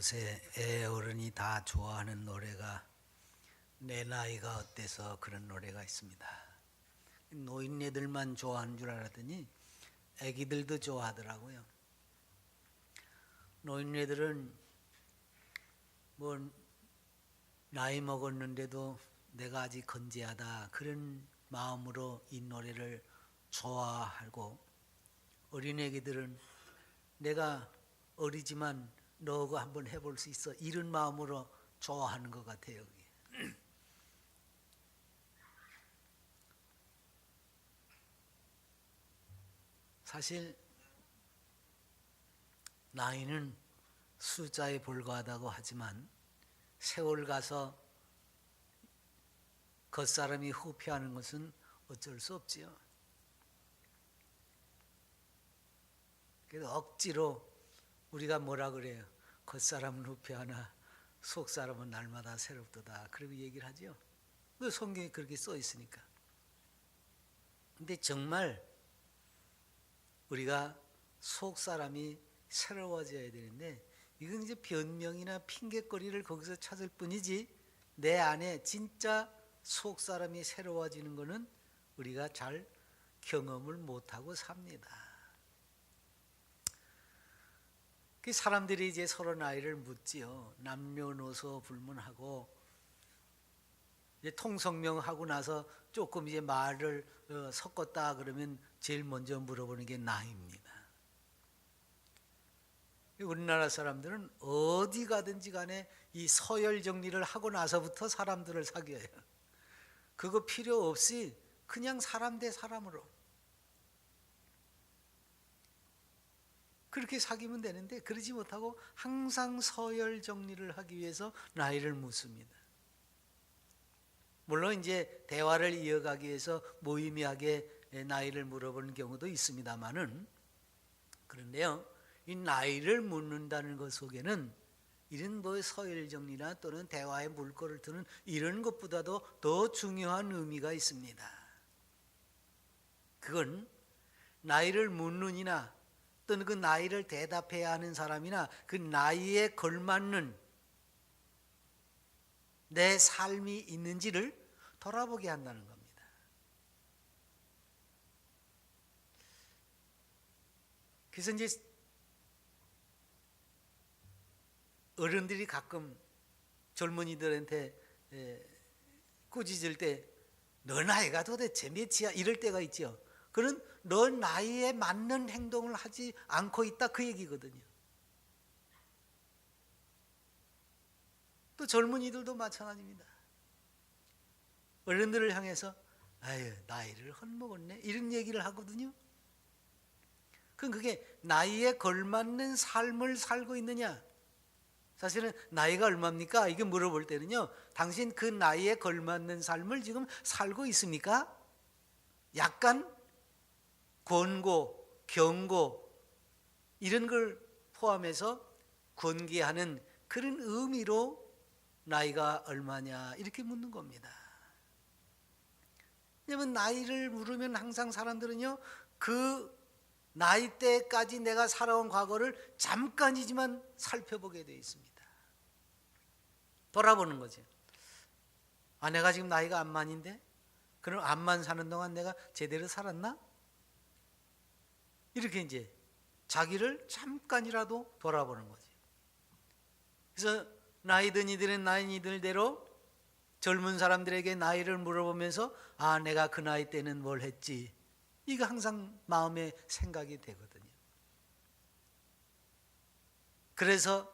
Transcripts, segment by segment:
요새 애 어른이 다 좋아하는 노래가 내 나이가 어때서 그런 노래가 있습니다. 노인네들만 좋아하는 줄 알았더니 애기들도 좋아하더라고요. 노인네들은 뭐 나이 먹었는데도 내가 아직 건재하다 그런 마음으로 이 노래를 좋아하고, 어린애기들은 내가 어리지만 너하고 한번 해볼 수 있어 이런 마음으로 좋아하는 것 같아요. 사실 나이는 숫자에 불과하다고 하지만 세월 가서 겉사람이 후패하는 것은 어쩔 수 없지요. 그래서 억지로 우리가 뭐라 그래요? 겉사람은 후패하나 속사람은 날마다 새롭도다, 그렇게 얘기를 하죠. 그 성경에 그렇게 써 있으니까. 근데 정말 우리가 속사람이 새로워져야 되는데, 이건 이제 변명이나 핑계거리를 거기서 찾을 뿐이지 내 안에 진짜 속사람이 새로워지는 것은 우리가 잘 경험을 못하고 삽니다. 그 사람들이 이제 서로 나이를 묻지요. 남녀노소 불문하고 이제 통성명하고 나서 조금 이제 말을 섞었다 그러면 제일 먼저 물어보는 게 나이입니다. 우리나라 사람들은 어디 가든지 간에 이 서열 정리를 하고 나서부터 사람들을 사귀어요. 그거 필요 없이 그냥 사람 대 사람으로 그렇게 사귀면 되는데, 그러지 못하고 항상 서열 정리를 하기 위해서 나이를 묻습니다. 물론 이제 대화를 이어가기 위해서 모임이하게 나이를 물어보는 경우도 있습니다만은, 그런데요, 이 나이를 묻는다는 것 속에는 이런 뭐 서열 정리나 또는 대화의 물꼬를 트는 이런 것보다도 더 중요한 의미가 있습니다. 그건 나이를 묻느니나 또는 그 나이를 대답해야 하는 사람이나 그 나이에 걸맞는 내 삶이 있는지를 돌아보게 한다는 겁니다. 그래서 이제 어른들이 가끔 젊은이들한테 꾸짖을 때 너 나이가 도대체 몇이야 이럴 때가 있죠. 그런 너 나이에 맞는 행동을 하지 않고 있다 그 얘기거든요. 또 젊은이들도 마찬가지입니다. 어른들을 향해서 아유 나이를 헛먹었네 이런 얘기를 하거든요. 그럼 그게 나이에 걸맞는 삶을 살고 있느냐? 사실은 나이가 얼마입니까? 이게 물어볼 때는요, 당신 그 나이에 걸맞는 삶을 지금 살고 있습니까? 약간 권고, 경고 이런 걸 포함해서 권계하는 그런 의미로 나이가 얼마냐 이렇게 묻는 겁니다. 왜냐하면 나이를 물으면 항상 사람들은요, 그 나이대까지 내가 살아온 과거를 잠깐이지만 살펴보게 되어 있습니다. 돌아보는 거죠. 아, 내가 지금 나이가 암만인데? 그럼 암만 사는 동안 내가 제대로 살았나? 이렇게 이제 자기를 잠깐이라도 돌아보는 거지. 그래서 나이 든 이들은 나이 들대로 젊은 사람들에게 나이를 물어보면서 아, 내가 그 나이 때는 뭘 했지? 이거 항상 마음에 생각이 되거든요. 그래서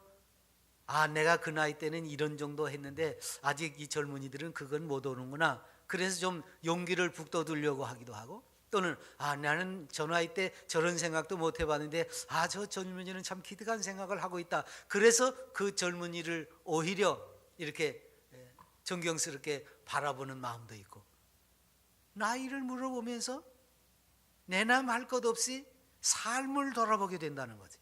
아, 내가 그 나이 때는 이런 정도 했는데 아직 이 젊은이들은 그건 못 오는구나. 그래서 좀 용기를 북돋으려고 하기도 하고, 또는 아, 나는 저 나이 때 저런 생각도 못 해봤는데 아, 저 젊은이는 참 기특한 생각을 하고 있다. 그래서 그 젊은이를 오히려 이렇게 존경스럽게 바라보는 마음도 있고, 나이를 물어보면서 내나 말 것 없이 삶을 돌아보게 된다는 거지.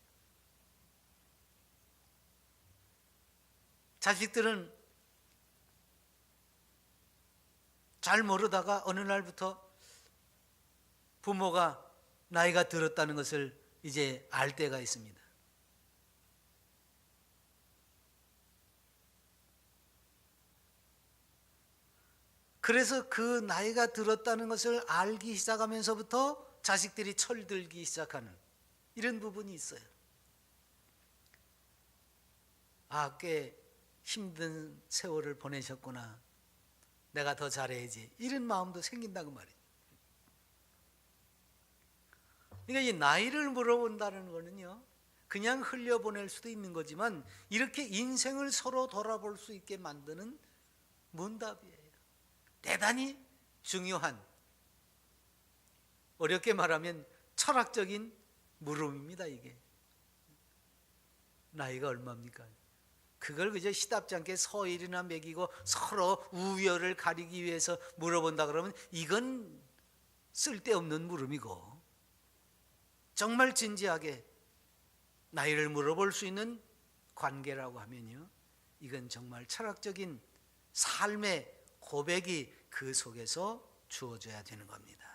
자식들은 잘 모르다가 어느 날부터 부모가 나이가 들었다는 것을 이제 알 때가 있습니다. 그래서 그 나이가 들었다는 것을 알기 시작하면서부터 자식들이 철들기 시작하는 이런 부분이 있어요. 아, 꽤 힘든 세월을 보내셨구나. 내가 더 잘해야지. 이런 마음도 생긴다고 말이에요. 그러니까 이 나이를 물어본다는 거는요, 그냥 흘려보낼 수도 있는 거지만 이렇게 인생을 서로 돌아볼 수 있게 만드는 문답이에요. 대단히 중요한, 어렵게 말하면 철학적인 물음입니다. 이게 나이가 얼마입니까? 그걸 그저 시답지 않게 서열이나 매기고 서로 우열을 가리기 위해서 물어본다 그러면 이건 쓸데없는 물음이고, 정말 진지하게 나이를 물어볼 수 있는 관계라고 하면요, 이건 정말 철학적인 삶의 고백이 그 속에서 주어져야 되는 겁니다.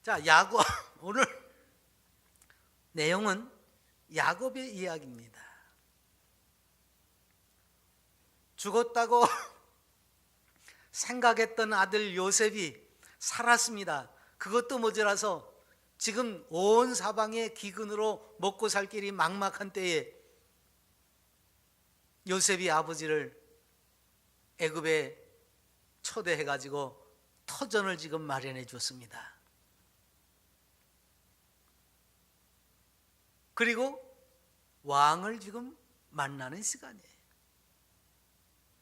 자, 야곱, 오늘 내용은 야곱의 이야기입니다. 죽었다고 생각했던 아들 요셉이 살았습니다. 그것도 모자라서 지금 온 사방의 기근으로 먹고 살 길이 막막한 때에 요셉이 아버지를 애굽에 초대해 가지고 터전을 지금 마련해 줬습니다. 그리고 왕을 지금 만나는 시간이에요.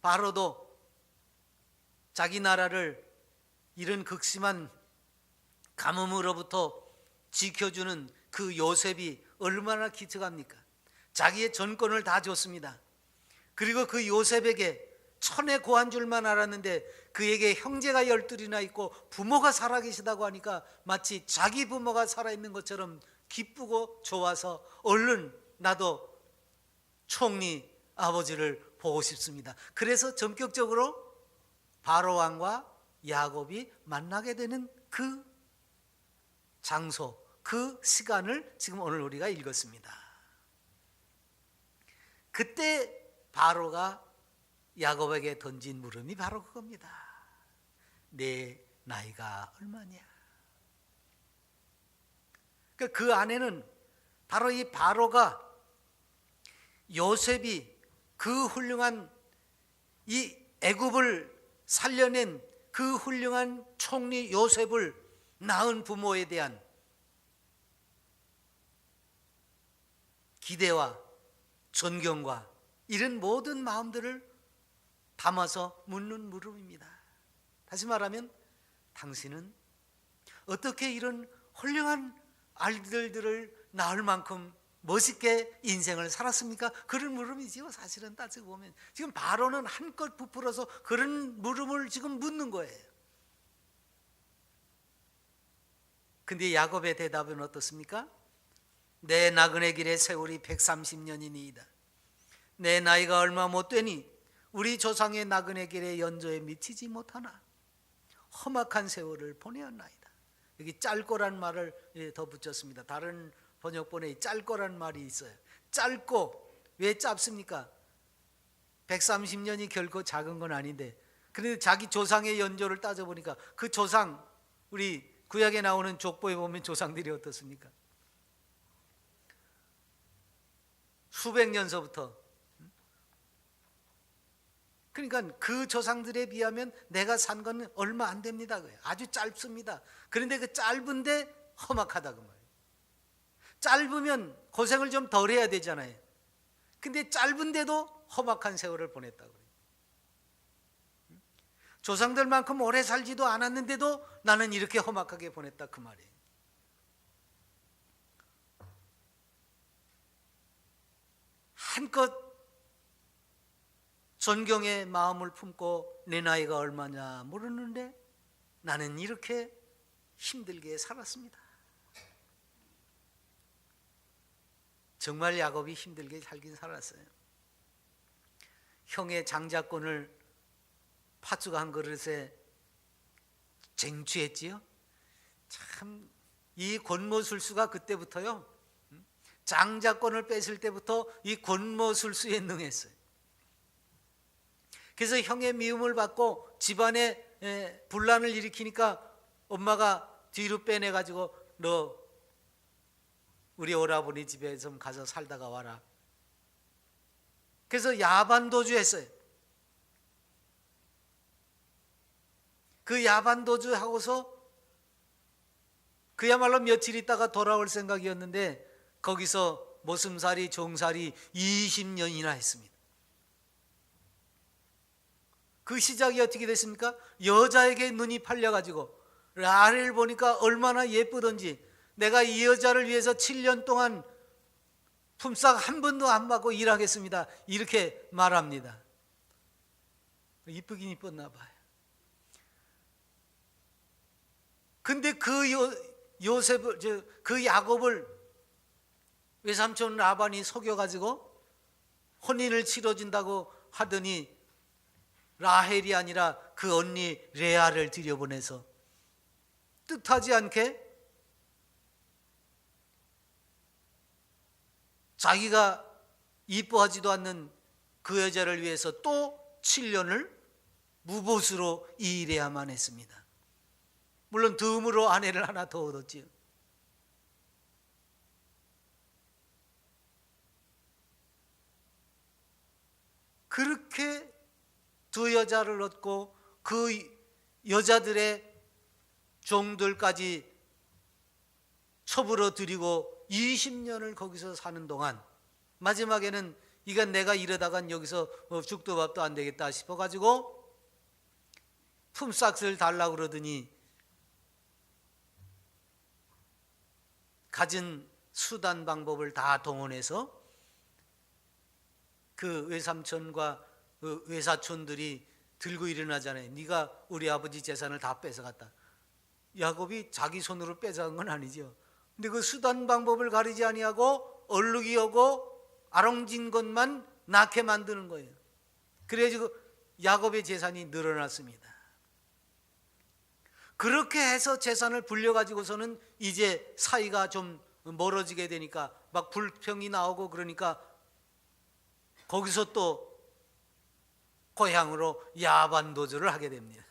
바로도 자기 나라를 이런 극심한 가뭄으로부터 지켜주는 그 요셉이 얼마나 기특합니까? 자기의 전권을 다 줬습니다. 그리고 그 요셉에게 천에 고한 줄만 알았는데 그에게 형제가 12이나 있고 부모가 살아계시다고 하니까 마치 자기 부모가 살아있는 것처럼 기쁘고 좋아서 얼른 나도 총리 아버지를 보고 싶습니다. 그래서 전격적으로 바로 왕과 야곱이 만나게 되는 그 장소, 그 시간을 지금 오늘 우리가 읽었습니다. 그때 바로가 야곱에게 던진 물음이 바로 그겁니다. 내 나이가 얼마냐? 그러니까 그 안에는 바로 이 바로가 요셉이 그 훌륭한 이 애굽을 살려낸 그 훌륭한 총리 요셉을 낳은 부모에 대한 기대와 존경과 이런 모든 마음들을 담아서 묻는 물음입니다. 다시 말하면 당신은 어떻게 이런 훌륭한 아이들을 낳을 만큼 멋있게 인생을 살았습니까? 그런 물음이지요. 사실은 따지고 보면 지금 바로는 한껏 부풀어서 그런 물음을 지금 묻는 거예요. 근데 야곱의 대답은 어떻습니까? 내 나그네 길의 세월이 130년이니이다. 내 나이가 얼마 못 되니 우리 조상의 나그네 길의 연조에 미치지 못하나 험악한 세월을 보내었나이다. 여기 짧고란 말을 더 붙였습니다. 다른 번역본에 짧고란 말이 있어요. 짧고 왜 짧습니까? 130년이 결코 작은 건 아닌데, 그런데 자기 조상의 연조를 따져보니까 그 조상, 우리 구약에 나오는 족보에 보면 조상들이 어떻습니까? 수백 년서부터. 그러니까 그 조상들에 비하면 내가 산 건 얼마 안 됩니다. 아주 짧습니다. 그런데 그 짧은데 험악하다 그 말이에요. 짧으면 고생을 좀 덜 해야 되잖아요. 근데 짧은데도 험악한 세월을 보냈다고 그래요. 조상들만큼 오래 살지도 않았는데도 나는 이렇게 험악하게 보냈다 그 말이에요. 한껏 존경의 마음을 품고 내 나이가 얼마냐 물었는데 나는 이렇게 힘들게 살았습니다. 정말 야곱이 힘들게 살긴 살았어요. 형의 장자권을 팥죽 한 그릇에 쟁취했지요. 참 이 권모술수가 그때부터요, 장자권을 뺏을 때부터 이 권모술수에 능했어요. 그래서 형의 미움을 받고 집안에 분란을 일으키니까 엄마가 뒤로 빼내가지고 너 우리 오라버니 집에 좀 가서 살다가 와라. 그래서 야반도주 했어요. 그 야반도주 하고서 그야말로 며칠 있다가 돌아올 생각이었는데 거기서 모슴살이 종살이 20년이나 했습니다. 그 시작이 어떻게 됐습니까? 여자에게 눈이 팔려가지고 라헬을 보니까 얼마나 예쁘던지 내가 이 여자를 위해서 7년 동안 품삯 한 번도 안 받고 일하겠습니다. 이렇게 말합니다. 이쁘긴 이뻤나 봐요. 근데 그 야곱을 외삼촌 라반이 속여가지고 혼인을 치러준다고 하더니 라헬이 아니라 그 언니 레아를 들여보내서 뜻하지 않게 자기가 이뻐하지도 않는 그 여자를 위해서 또 7년을 무보수로 일해야만 했습니다. 물론 덤으로 아내를 하나 더 얻었지요. 그렇게 두 여자를 얻고 그 여자들의 종들까지 첩으로 들이고 20년을 거기서 사는 동안 마지막에는 이건 내가 이러다간 여기서 죽도 밥도 안 되겠다 싶어가지고 품삯을 달라고 그러더니 가진 수단 방법을 다 동원해서 그 외삼촌과 그 외사촌들이 들고 일어나잖아요. 네가 우리 아버지 재산을 다 뺏어갔다. 야곱이 자기 손으로 뺏어간 건 아니죠. 근데 그 수단 방법을 가리지 아니하고 얼룩이 오고 아롱진 것만 낳게 만드는 거예요. 그래가지고 야곱의 재산이 늘어났습니다. 그렇게 해서 재산을 불려가지고서는 이제 사이가 좀 멀어지게 되니까 막 불평이 나오고 그러니까 거기서 또 고향으로 야반도주를 하게 됩니다.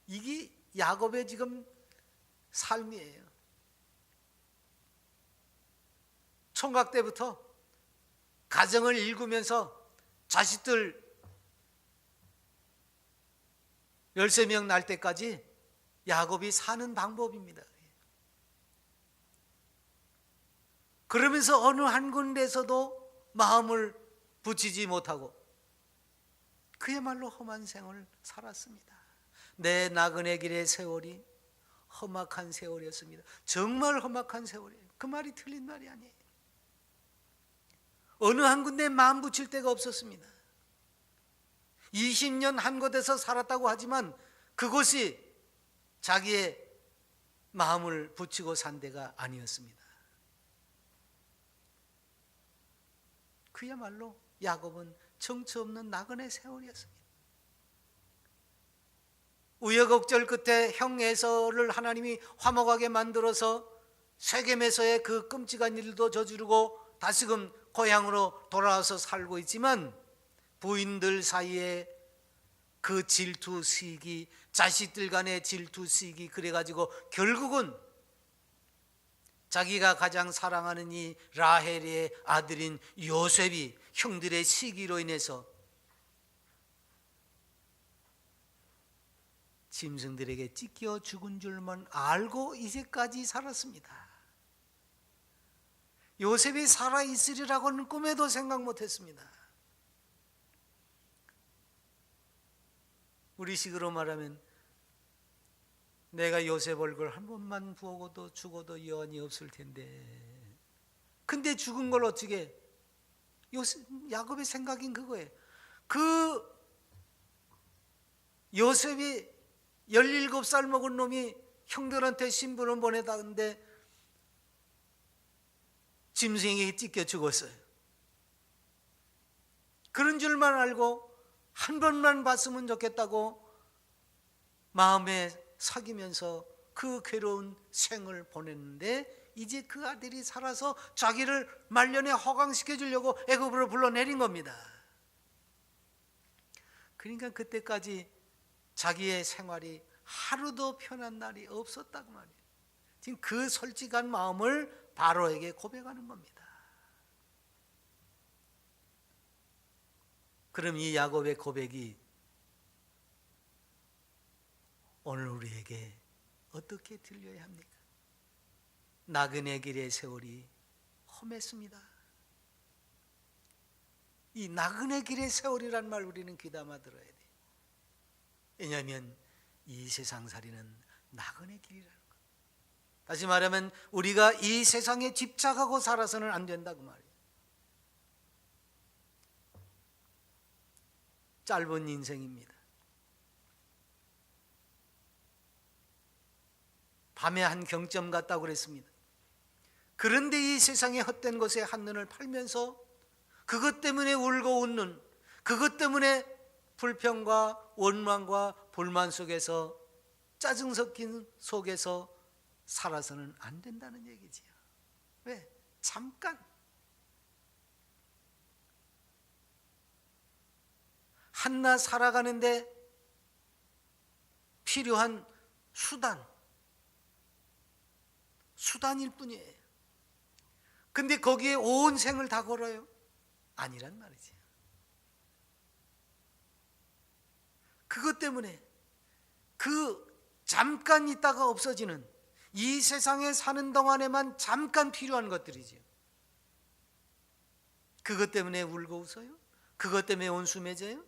이게 야곱의 지금 삶이에요. 총각 때부터 가정을 일구면서 자식들 13명 날 때까지 야곱이 사는 방법입니다. 그러면서 어느 한 군데에서도 마음을 붙이지 못하고 그야말로 험한 생을 살았습니다. 내 나그네 길의 세월이 험악한 세월이었습니다. 정말 험악한 세월이에요. 그 말이 틀린 말이 아니에요. 어느 한 군데에 마음 붙일 데가 없었습니다. 20년 한 곳에서 살았다고 하지만 그곳이 자기의 마음을 붙이고 산 데가 아니었습니다. 그야말로 야곱은 정처 없는 나그네 세월이었습니다. 우여곡절 끝에 형 에서를 하나님이 화목하게 만들어서 세겜에서의 그 끔찍한 일도 저지르고 다시금 고향으로 돌아와서 살고 있지만 부인들 사이에 그 질투 시기, 자식들 간의 질투 시기, 그래가지고 결국은 자기가 가장 사랑하는 이 라헬의 아들인 요셉이 형들의 시기로 인해서 짐승들에게 찢겨 죽은 줄만 알고 이제까지 살았습니다. 요셉이 살아있으리라고는 꿈에도 생각 못했습니다. 우리식으로 말하면 내가 요셉 얼굴 한 번만 보고도 죽어도 여한이 없을 텐데, 근데 죽은 걸 어떻게, 야곱의 생각인 그거예요. 그 요셉이 17살 먹은 놈이 형들한테 신분을 보내다는데 짐승에게 찢겨 죽었어요. 그런 줄만 알고 한 번만 봤으면 좋겠다고 마음에 사귀면서 그 괴로운 생을 보냈는데 이제 그 아들이 살아서 자기를 말년에 허강시켜 주려고 애굽으로 불러내린 겁니다. 그러니까 그때까지 자기의 생활이 하루도 편한 날이 없었다고 말이에요. 지금 그 솔직한 마음을 바로에게 고백하는 겁니다. 그럼 이 야곱의 고백이 오늘 우리에게 어떻게 들려야 합니까? 나그네 길의 세월이 험했습니다. 이 나그네 길의 세월이란 말 우리는 귀담아 들어야 돼요. 왜냐하면 이 세상살이는 나그네 길이라는 것. 다시 말하면 우리가 이 세상에 집착하고 살아서는 안 된다고 말이에요. 짧은 인생입니다. 밤에 한 경점 같다고 그랬습니다. 그런데 이 세상의 헛된 것에 한눈을 팔면서 그것 때문에 울고 웃는, 그것 때문에 불평과 원망과 불만 속에서 짜증 섞인 속에서 살아서는 안 된다는 얘기지요. 왜? 잠깐 한낱 살아가는데 필요한 수단일 뿐이에요. 근데 거기에 온 생을 다 걸어요? 아니란 말이지. 그것 때문에 그 잠깐 있다가 없어지는 이 세상에 사는 동안에만 잠깐 필요한 것들이지요. 그것 때문에 울고 웃어요? 그것 때문에 온수 맺어요?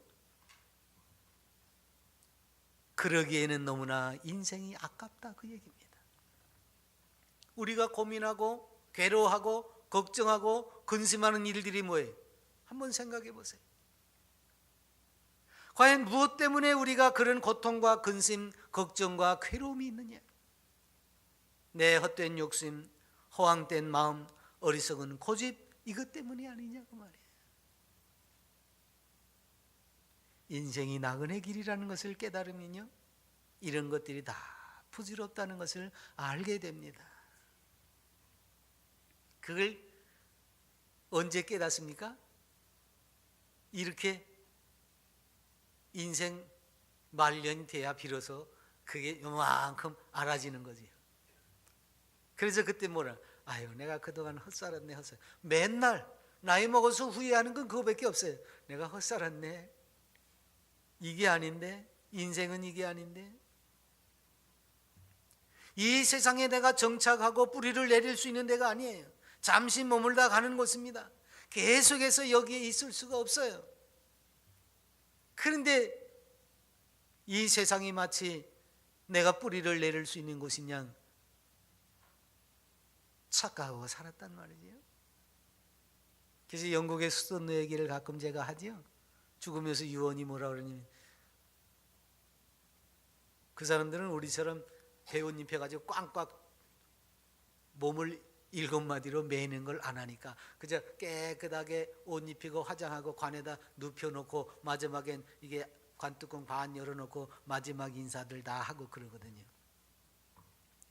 그러기에는 너무나 인생이 아깝다 그 얘기입니다. 우리가 고민하고 괴로워하고 걱정하고 근심하는 일들이 뭐예요? 한번 생각해 보세요. 과연 무엇 때문에 우리가 그런 고통과 근심, 걱정과 괴로움이 있느냐? 내 헛된 욕심, 허황된 마음, 어리석은 고집, 이것 때문이 아니냐고 말이에요. 인생이 나그네 길이라는 것을 깨달으면요, 이런 것들이 다 부질없다는 것을 알게 됩니다. 그걸 언제 깨닫습니까? 이렇게 인생 말년이 돼야 비로소 그게 요만큼 알아지는 거지. 그래서 그때 뭐라, 아유 내가 그동안 헛살았네 헛살. 맨날 나이 먹어서 후회하는 건 그거밖에 없어요. 내가 헛살았네. 이게 아닌데, 인생은 이게 아닌데. 이 세상에 내가 정착하고 뿌리를 내릴 수 있는 데가 아니에요. 잠시 머물다 가는 곳입니다. 계속해서 여기에 있을 수가 없어요. 그런데 이 세상이 마치 내가 뿌리를 내릴 수 있는 곳인 양 착각하고 살았단 말이죠. 그래서 영국의 수도노 얘기를 가끔 제가 하죠. 죽으면서 유언이 뭐라 그러냐면, 그 사람들은 우리처럼 배옷 입혀가지고 꽝꽝 몸을 7마디로 매는 걸 안 하니까 그저 깨끗하게 옷 입히고 화장하고 관에다 눕혀놓고 마지막엔 이게 관뚜껑 반 열어놓고 마지막 인사들 다 하고 그러거든요.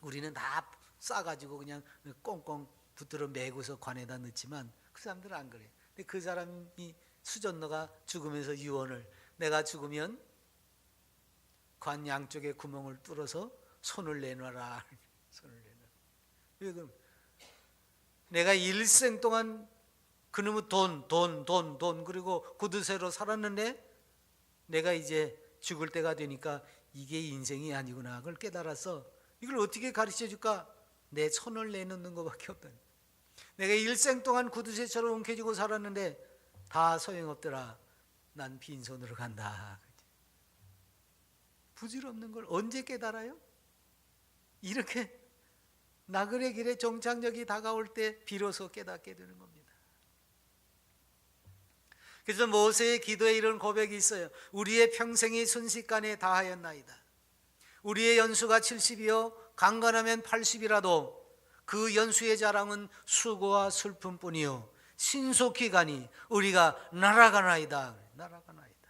우리는 다 싸가지고 그냥 꽁꽁 붙들어 매고서 관에다 넣지만 그 사람들은 안 그래요. 근데 그 사람이 수전노가 죽으면서 유언을, 내가 죽으면 관 양쪽에 구멍을 뚫어서 손을 내놔라. 손을 내놔라. 왜 그럼? 내가 일생 동안 그놈의 돈 그리고 구두쇠로 살았는데 내가 이제 죽을 때가 되니까 이게 인생이 아니구나. 그걸 깨달아서 이걸 어떻게 가르쳐 줄까? 내 손을 내놓는 것밖에 없다. 내가 일생 동안 구두쇠처럼 움켜쥐고 살았는데 다 소용없더라. 난 빈손으로 간다. 부질없는 걸 언제 깨달아요? 이렇게 나그네 길의 종착역이 다가올 때 비로소 깨닫게 되는 겁니다. 그래서 모세의 기도에 이런 고백이 있어요. 우리의 평생이 순식간에 다하였나이다. 우리의 연수가 70이요 강건하면 80이라도 그 연수의 자랑은 수고와 슬픔뿐이요 신속히 가니 우리가 날아가나이다. 날아가나이다.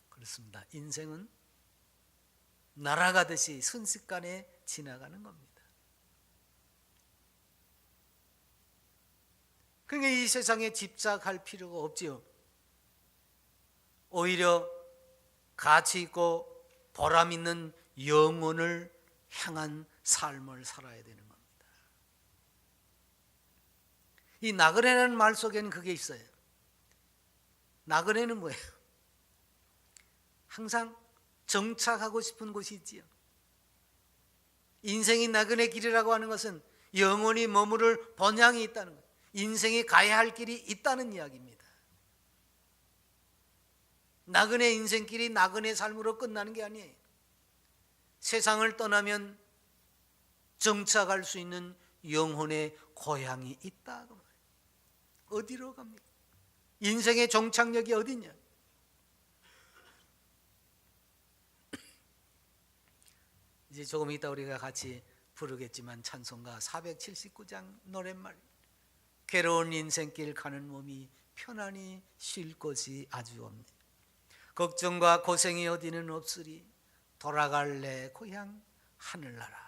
그렇습니다. 인생은 날아가듯이 순식간에 지나가는 겁니다. 그러니까 이 세상에 집착할 필요가 없지요. 오히려 가치 있고 보람 있는 영혼을 향한 삶을 살아야 되는 겁니다. 이 나그네라는 말 속에는 그게 있어요. 나그네는 뭐예요? 항상 정착하고 싶은 곳이 있지요. 인생이 나그네 길이라고 하는 것은 영원히 머무를 본향이 있다는 거예요. 인생이 가야 할 길이 있다는 이야기입니다. 나그네 인생길이 나그네 삶으로 끝나는 게 아니에요. 세상을 떠나면 정착할 수 있는 영혼의 고향이 있다. 어디로 갑니까? 인생의 정착력이 어디냐? 이제 조금 이따 우리가 같이 부르겠지만 찬송가 479장 노랫말, 괴로운 인생길 가는 몸이 편안히 쉴 곳이 아주 없네. 걱정과 고생이 어디는 없으리 돌아갈래 고향 하늘나라.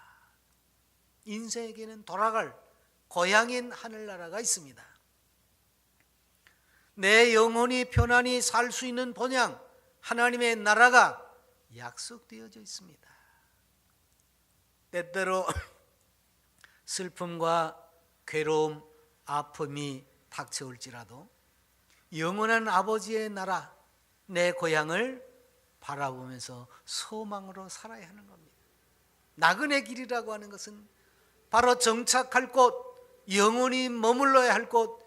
인생에게는 돌아갈 고향인 하늘나라가 있습니다. 내 영혼이 편안히 살 수 있는 본향 하나님의 나라가 약속되어져 있습니다. 때때로 슬픔과 괴로움, 아픔이 닥쳐올지라도 영원한 아버지의 나라, 내 고향을 바라보면서 소망으로 살아야 하는 겁니다. 나그네 길이라고 하는 것은 바로 정착할 곳, 영원히 머물러야 할 곳,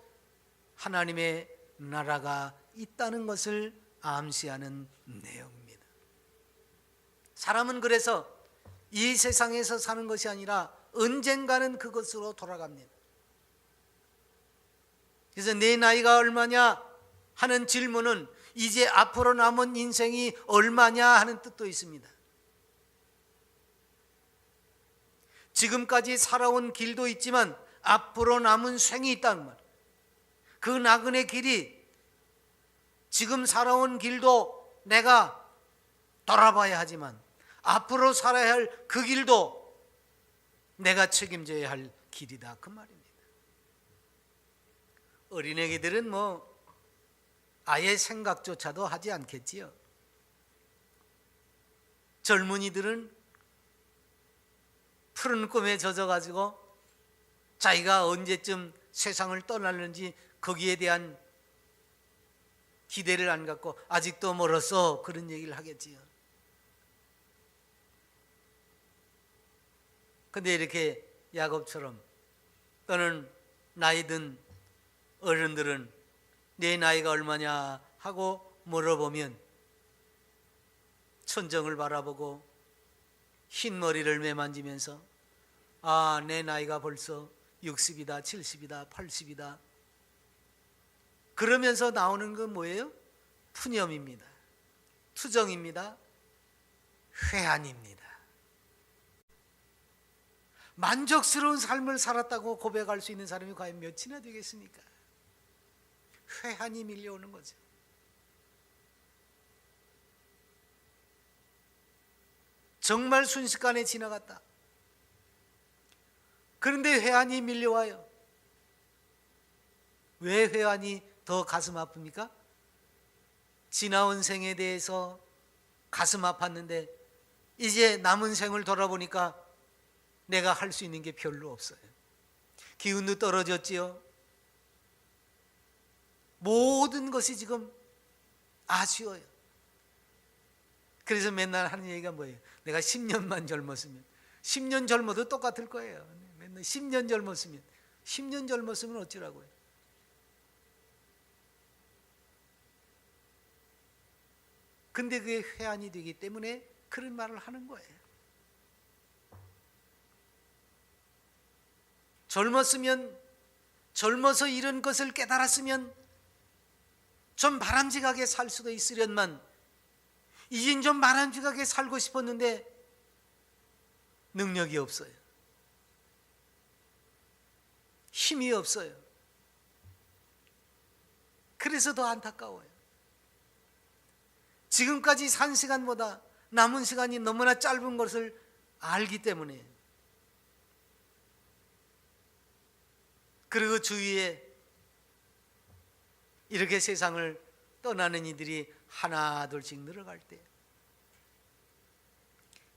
하나님의 나라가 있다는 것을 암시하는 내용입니다. 사람은 그래서 이 세상에서 사는 것이 아니라 언젠가는 그것으로 돌아갑니다. 그래서 내 나이가 얼마냐 하는 질문은 이제 앞으로 남은 인생이 얼마냐 하는 뜻도 있습니다. 지금까지 살아온 길도 있지만 앞으로 남은 생이 있다는 말. 그 나그네 길이 지금 살아온 길도 내가 돌아봐야 하지만 앞으로 살아야 할 그 길도 내가 책임져야 할 길이다, 그 말입니다. 어린애기들은 아예 생각조차도 하지 않겠지요. 젊은이들은 푸른 꿈에 젖어가지고 자기가 언제쯤 세상을 떠날는지 거기에 대한 기대를 안 갖고 아직도 멀었어, 그런 얘기를 하겠지요. 근데 이렇게 야곱처럼 또는 나이 든 어른들은 내 나이가 얼마냐 하고 물어보면 천정을 바라보고 흰머리를 매만지면서 내 나이가 벌써 60이다, 70이다, 80이다. 그러면서 나오는 건 뭐예요? 푸념입니다. 투정입니다. 회한입니다. 만족스러운 삶을 살았다고 고백할 수 있는 사람이 과연 몇이나 되겠습니까? 회한이 밀려오는 거죠. 정말 순식간에 지나갔다. 그런데 회한이 밀려와요. 왜 회한이 더 가슴 아픕니까? 지나온 생에 대해서 가슴 아팠는데 이제 남은 생을 돌아보니까 내가 할 수 있는 게 별로 없어요. 기운도 떨어졌지요. 모든 것이 지금 아쉬워요. 그래서 맨날 하는 얘기가 뭐예요? 내가 10년만 젊었으면, 10년 젊어도 똑같을 거예요. 맨날 10년 젊었으면, 10년 젊었으면 어쩌라고요? 근데 그게 회한이 되기 때문에 그런 말을 하는 거예요. 젊어서 이런 것을 깨달았으면 좀 바람직하게 살 수도 있으련만 이젠 좀 바람직하게 살고 싶었는데 능력이 없어요. 힘이 없어요. 그래서 더 안타까워요. 지금까지 산 시간보다 남은 시간이 너무나 짧은 것을 알기 때문에. 그리고 주위에 이렇게 세상을 떠나는 이들이 하나 둘씩 늘어갈 때,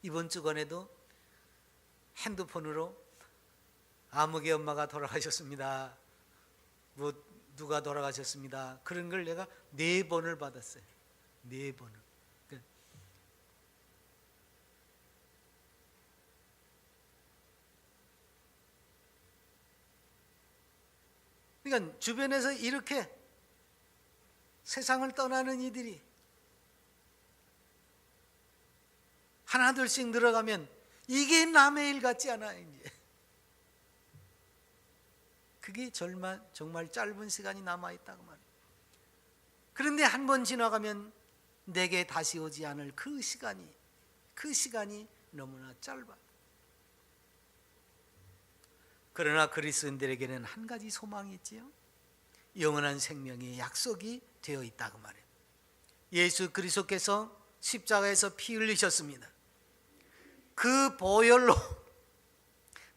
이번 주간에도 핸드폰으로 아무개 엄마가 돌아가셨습니다, 뭐 누가 돌아가셨습니다, 그런 걸 내가 4번을 받았어요. 4번을. 그러니까 주변에서 이렇게 세상을 떠나는 이들이 하나둘씩 늘어가면 이게 남의 일 같지 않아요. 이제 그게 정말 짧은 시간이 남아있다고 말이에요. 그런데 한 번 지나가면 내게 다시 오지 않을 그 시간이 너무나 짧아. 그러나 그리스도인들에게는 한 가지 소망이 있지요. 영원한 생명의 약속이 되어 있다고 말해요. 예수 그리스도께서 십자가에서 피 흘리셨습니다. 그 보혈로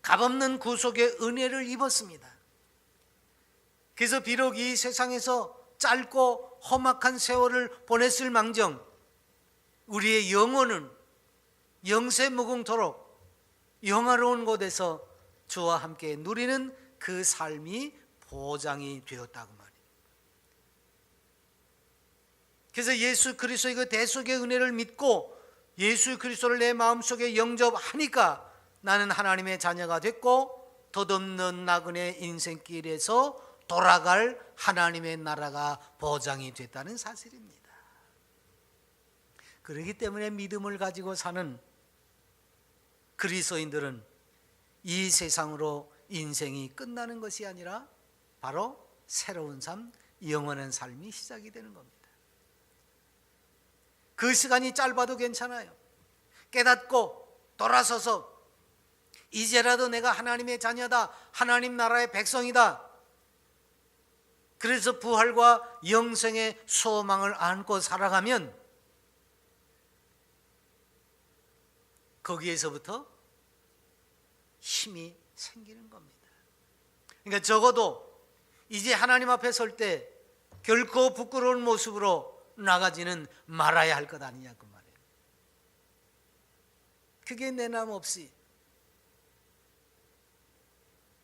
값없는 구속의 은혜를 입었습니다. 그래서 비록 이 세상에서 짧고 험악한 세월을 보냈을 망정, 우리의 영혼은 영세 무궁토록 영화로운 곳에서 주와 함께 누리는 그 삶이 보장이 되었다고 말이에요. 그래서 예수 그리스도의 그 대속의 은혜를 믿고 예수 그리스도를 내 마음속에 영접하니까 나는 하나님의 자녀가 됐고 덧없는 나그네 인생길에서 돌아갈 하나님의 나라가 보장이 됐다는 사실입니다. 그렇기 때문에 믿음을 가지고 사는 그리스도인들은 이 세상으로 인생이 끝나는 것이 아니라 바로 새로운 삶, 영원한 삶이 시작이 되는 겁니다. 그 시간이 짧아도 괜찮아요. 깨닫고 돌아서서 이제라도 내가 하나님의 자녀다, 하나님 나라의 백성이다, 그래서 부활과 영생의 소망을 안고 살아가면 거기에서부터 힘이 생기는 겁니다. 그러니까 적어도 이제 하나님 앞에 설 때 결코 부끄러운 모습으로 나가지는 말아야 할 것 아니냐고 말이에요. 그게 내남 없이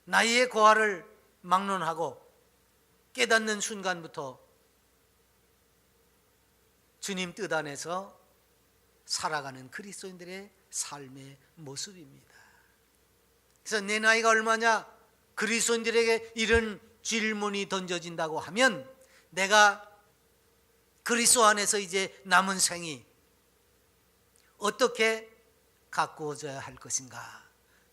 나이의 고하를 막론하고 깨닫는 순간부터 주님 뜻 안에서 살아가는 그리스도인들의 삶의 모습입니다. 그래서 내 나이가 얼마냐? 그리스도인들에게 이런 질문이 던져진다고 하면 내가 그리스도 안에서 이제 남은 생이 어떻게 가꾸어져야 할 것인가,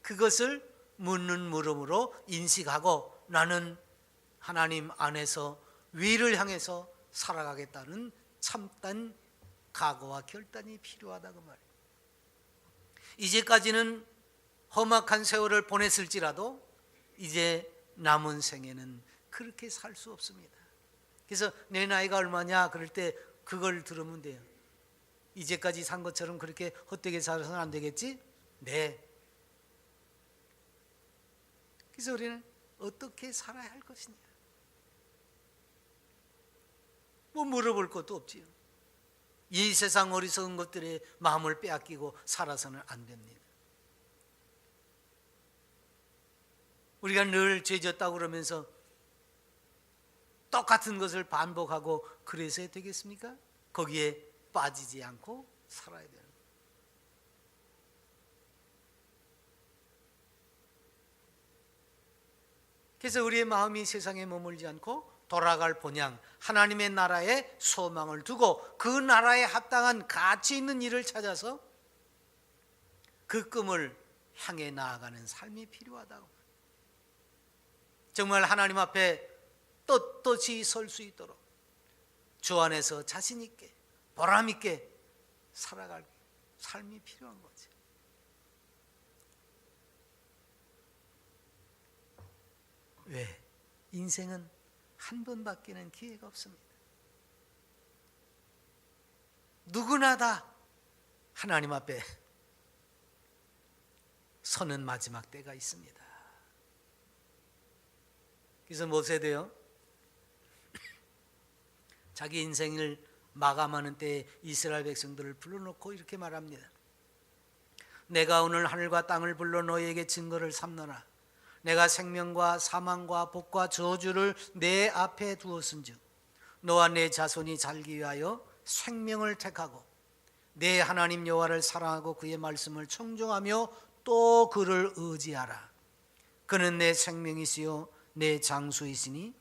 그것을 묻는 물음으로 인식하고 나는 하나님 안에서 위를 향해서 살아가겠다는 참된 각오와 결단이 필요하다고 말이에요. 이제까지는 험악한 세월을 보냈을지라도 이제 남은 생에는 그렇게 살 수 없습니다. 그래서 내 나이가 얼마냐 그럴 때 그걸 들으면 돼요. 이제까지 산 것처럼 그렇게 헛되게 살아서는 안 되겠지? 네. 그래서 우리는 어떻게 살아야 할 것이냐, 뭐 물어볼 것도 없지요. 이 세상 어리석은 것들에 마음을 빼앗기고 살아서는 안 됩니다. 우리가 늘 죄졌다고 그러면서 똑같은 것을 반복하고 그래서 되겠습니까? 거기에 빠지지 않고 살아야 되는 거예요. 그래서 우리의 마음이 세상에 머물지 않고 돌아갈 본향 하나님의 나라에 소망을 두고 그 나라에 합당한 가치 있는 일을 찾아서 그 꿈을 향해 나아가는 삶이 필요하다고. 정말 하나님 앞에 떳떳이 설 수 있도록 주 안에서 자신 있게 보람 있게 살아갈 삶이 필요한 거죠. 왜? 인생은 한 번밖에는 기회가 없습니다. 누구나 다 하나님 앞에 서는 마지막 때가 있습니다. 그래서 모세도요, 자기 인생을 마감하는 때에 이스라엘 백성들을 불러놓고 이렇게 말합니다. 내가 오늘 하늘과 땅을 불러 너희에게 증거를 삼노라. 내가 생명과 사망과 복과 저주를 내 앞에 두었은즉 너와 내 자손이 살기 위하여 생명을 택하고 내 하나님 여호와를 사랑하고 그의 말씀을 청종하며 또 그를 의지하라. 그는 내 생명이시요 내 장수이시니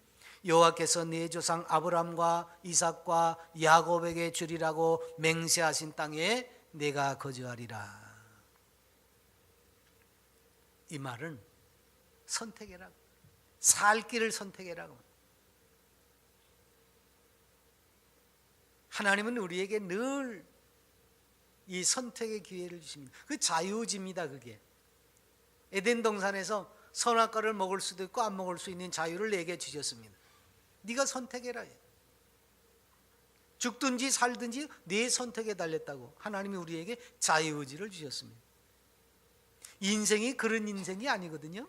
여호와께서 내 조상 아브람과 이삭과 야곱에게 주리라고 맹세하신 땅에 내가 거주하리라. 이 말은 선택해라고, 살 길을 선택해라고. 하나님은 우리에게 늘 이 선택의 기회를 주십니다. 그 자유의지입니다. 그게 에덴 동산에서 선악과를 먹을 수도 있고 안 먹을 수 있는 자유를 내게 주셨습니다. 네가 선택해라. 죽든지 살든지 네 선택에 달렸다고 하나님이 우리에게 자유의지를 주셨습니다. 인생이 그런 인생이 아니거든요.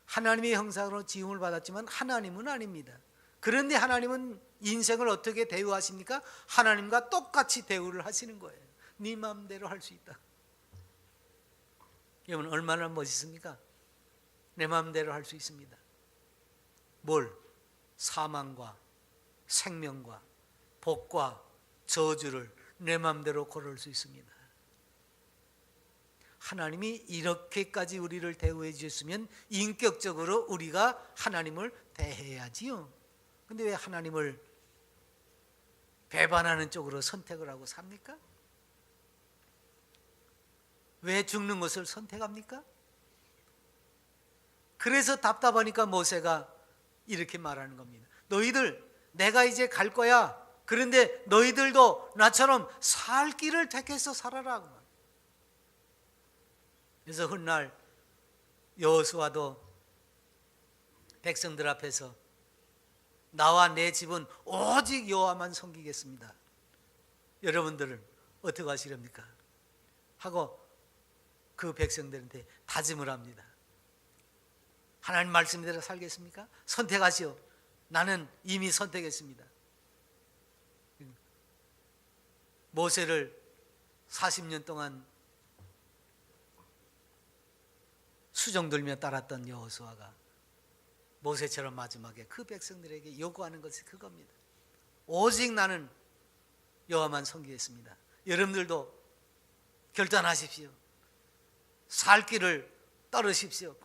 하나님의 형상으로 지음을 받았지만 하나님은 아닙니다. 그런데 하나님은 인생을 어떻게 대우하십니까? 하나님과 똑같이 대우를 하시는 거예요. 네 마음대로 할 수 있다. 여러분 얼마나 멋있습니까? 내 마음대로 할 수 있습니다. 뭘? 사망과 생명과 복과 저주를 내 마음대로 고를 수 있습니다. 하나님이 이렇게까지 우리를 대우해 주셨으면 인격적으로 우리가 하나님을 대해야지요. 근데 왜 하나님을 배반하는 쪽으로 선택을 하고 삽니까? 왜 죽는 것을 선택합니까? 그래서 답답하니까 모세가 이렇게 말하는 겁니다. 너희들 내가 이제 갈 거야. 그런데 너희들도 나처럼 살 길을 택해서 살아라. 그래서 훗날 여호수아도 백성들 앞에서 나와 내 집은 오직 여호와만 섬기겠습니다. 여러분들은 어떻게 하시렵니까? 하고 그 백성들한테 다짐을 합니다. 하나님 말씀대로 살겠습니까? 선택하시오. 나는 이미 선택했습니다. 모세를 40년 동안 수종 들며 따랐던 여호수아가 모세처럼 마지막에 그 백성들에게 요구하는 것이 그겁니다. 오직 나는 여호와만 섬기겠습니다. 여러분들도 결단하십시오. 살 길을 따르십시오.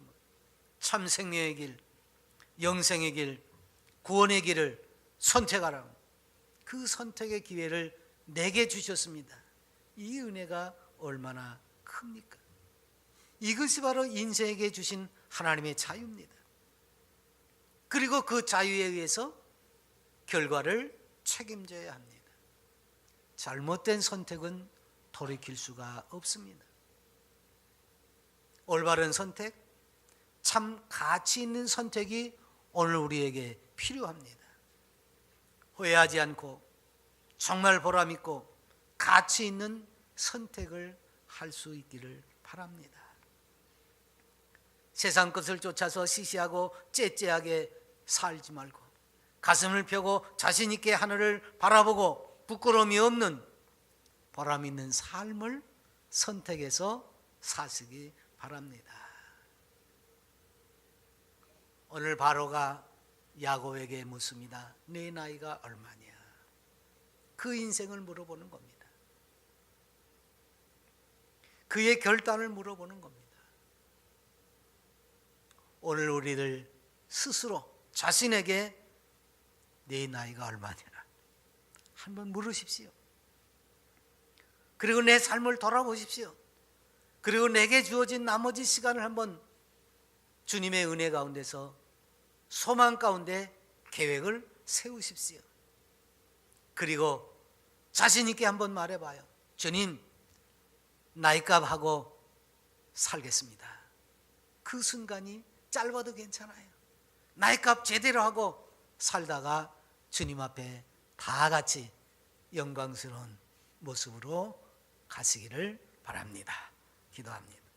참 생명의 길, 영생의 길, 구원의 길을 선택하라. 그 선택의 기회를 내게 주셨습니다. 이 은혜가 얼마나 큽니까? 이것이 바로 인생에게 주신 하나님의 자유입니다. 그리고 그 자유에 의해서 결과를 책임져야 합니다. 잘못된 선택은 돌이킬 수가 없습니다. 올바른 선택, 참 가치 있는 선택이 오늘 우리에게 필요합니다. 후회하지 않고 정말 보람 있고 가치 있는 선택을 할 수 있기를 바랍니다. 세상 것을 쫓아서 시시하고 째째하게 살지 말고 가슴을 펴고 자신 있게 하늘을 바라보고 부끄러움이 없는 보람 있는 삶을 선택해서 사시기 바랍니다. 오늘 바로가 야곱에게 묻습니다. 네 나이가 얼마냐? 그 인생을 물어보는 겁니다. 그의 결단을 물어보는 겁니다. 오늘 우리들 스스로 자신에게 네 나이가 얼마냐? 한번 물으십시오. 그리고 내 삶을 돌아보십시오. 그리고 내게 주어진 나머지 시간을 한번 주님의 은혜 가운데서 소망 가운데 계획을 세우십시오. 그리고 자신 있게 한번 말해봐요. 주님, 나이값하고 살겠습니다. 그 순간이 짧아도 괜찮아요. 나이값 제대로 하고 살다가 주님 앞에 다 같이 영광스러운 모습으로 가시기를 바랍니다. 기도합니다.